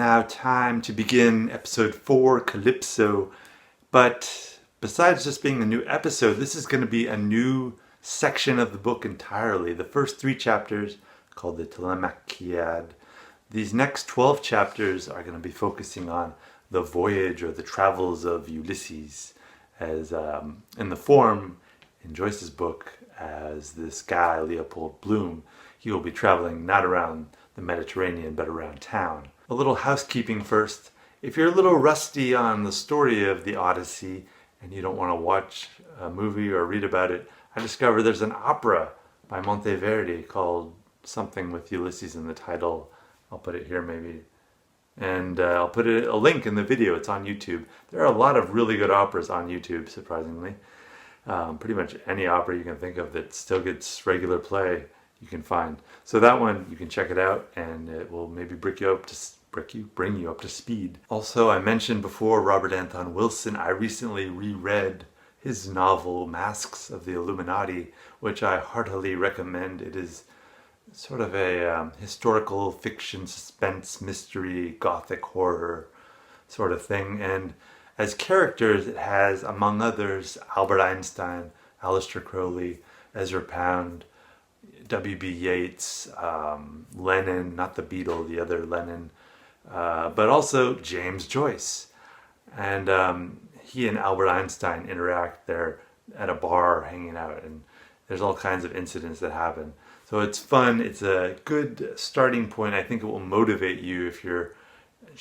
now time to begin episode 4, Calypso. But besides just being a new episode, this is going to be a new section of the book entirely. The first 3 chapters, called the Telemachiad. These next 12 chapters are going to be focusing on the voyage or the travels of Ulysses, as in the form in Joyce's book as this guy, Leopold Bloom. He will be traveling not around the Mediterranean, but around town. A little housekeeping first. If you're a little rusty on the story of the Odyssey and you don't want to watch a movie or read about it, I discovered there's an opera by Monteverdi called something with Ulysses in the title. I'll put it here maybe. And I'll put a link in the video. It's on YouTube. There are a lot of really good operas on YouTube, surprisingly. Pretty much any opera you can think of that still gets regular play you can find. So that one, you can check it out and it will maybe bring you up to speed. Also, I mentioned before Robert Anton Wilson. I recently reread his novel Masks of the Illuminati, which I heartily recommend. It is sort of a historical fiction, suspense, mystery, gothic horror sort of thing. And as characters, it has, among others, Albert Einstein, Aleister Crowley, Ezra Pound, W.B. Yeats, Lennon, not the Beatle, the other Lennon, but also James Joyce. And he and Albert Einstein interact. They're at a bar hanging out, and there's all kinds of incidents that happen. So it's fun. It's a good starting point. I think it will motivate you if you're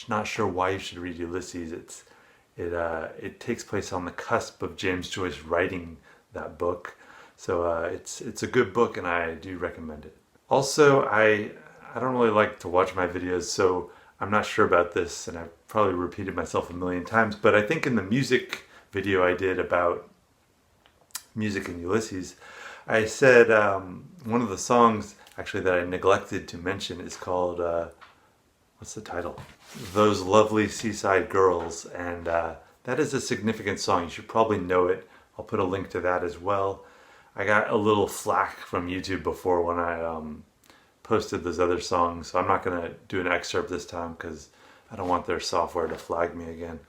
not sure why you should read Ulysses. It takes place on the cusp of James Joyce writing that book. So it's a good book and I do recommend it. Also, I don't really like to watch my videos, so I'm not sure about this, and I've probably repeated myself a million times, but I think in the music video I did about music in Ulysses, I said one of the songs actually that I neglected to mention is called, what's the title? Those Lovely Seaside Girls, and that is a significant song. You should probably know it. I'll put a link to that as well. I got a little flack from YouTube before when I posted those other songs, so I'm not going to do an excerpt this time because I don't want their software to flag me again.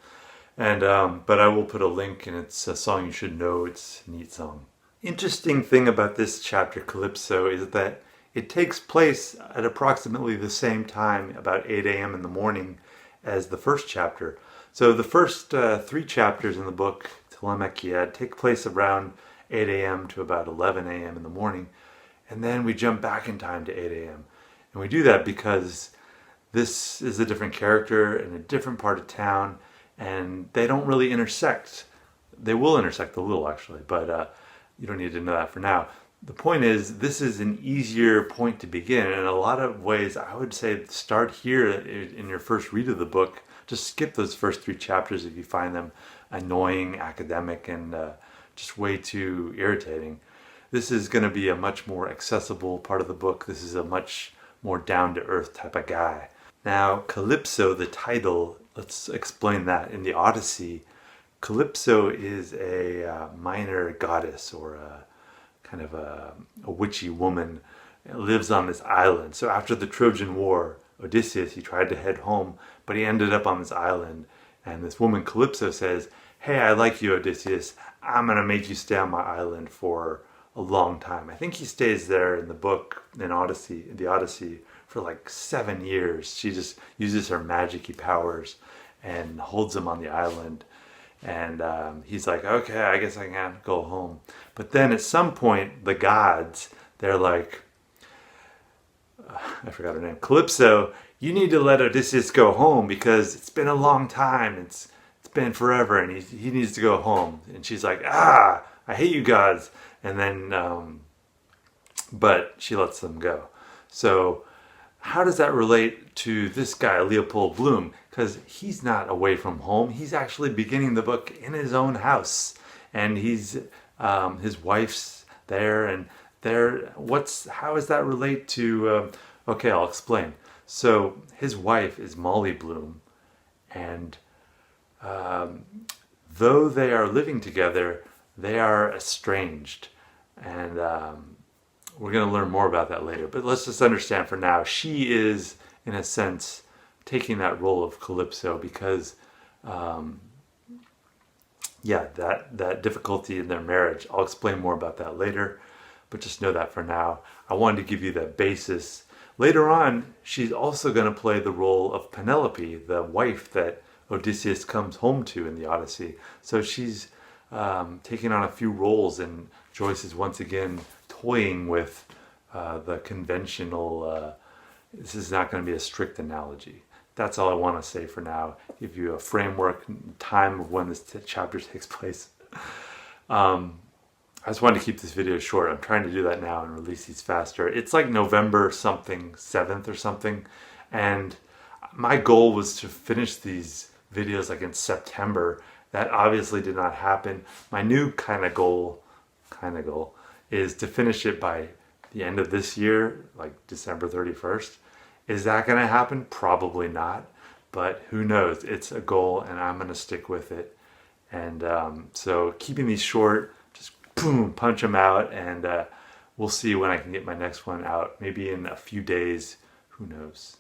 And but I will put a link, and it's a song you should know. It's a neat song. Interesting thing about this chapter, Calypso, is that it takes place at approximately the same time, about 8 a.m. in the morning, as the first chapter. So the first 3 chapters in the book, Telemachiad, take place around 8 a.m. to about 11 a.m. in the morning. And then we jump back in time to 8 a.m. And we do that because this is a different character in a different part of town, and they don't really intersect. They will intersect a little, actually, but you don't need to know that for now. The point is, this is an easier point to begin. In a lot of ways, I would say start here in your first read of the book. Just skip those first 3 chapters if you find them annoying, academic, and just way too irritating. This is going to be a much more accessible part of the book. This is a much more down-to-earth type of guy. Now, Calypso, the title, let's explain that. In the Odyssey, Calypso is a minor goddess, or a kind of a witchy woman. It lives on this island. So after the Trojan War, Odysseus, he tried to head home, but he ended up on this island. And this woman, Calypso, says, "Hey, I like you, Odysseus. I'm going to make you stay on my island for a long time." I think he stays there in the book, in the Odyssey, for like 7 years. She just uses her magic-y powers and holds him on the island. And he's like, okay, I guess I can't go home. But then at some point, the gods, they're like, I forgot her name, Calypso, you need to let Odysseus go home because it's been a long time. It's been forever, and he needs to go home. And she's like, I hate you gods. And then, but she lets them go. So how does that relate to this guy, Leopold Bloom? Because he's not away from home. He's actually beginning the book in his own house. And he's, his wife's there, and how does that relate to, okay, I'll explain. So his wife is Molly Bloom, and though they are living together, they are estranged. And we're going to learn more about that later. But let's just understand for now, she is, in a sense, taking that role of Calypso because, yeah, that difficulty in their marriage. I'll explain more about that later, but just know that for now. I wanted to give you that basis. Later on, she's also going to play the role of Penelope, the wife that Odysseus comes home to in the Odyssey. So she's taking on a few roles, and Joyce is once again toying with the conventional, this is not going to be a strict analogy. That's all I want to say for now. Give you a framework, time of when this chapter takes place. I just wanted to keep this video short. I'm trying to do that now and release these faster. It's like November something, 7th or something. And my goal was to finish these videos like in September. That obviously did not happen. My new kind of goal is to finish it by the end of this year, like December 31st. Is that going to happen? Probably not, but who knows? It's a goal and I'm going to stick with it. And so keeping these short, just boom, punch them out, and we'll see when I can get my next one out. Maybe in a few days, who knows?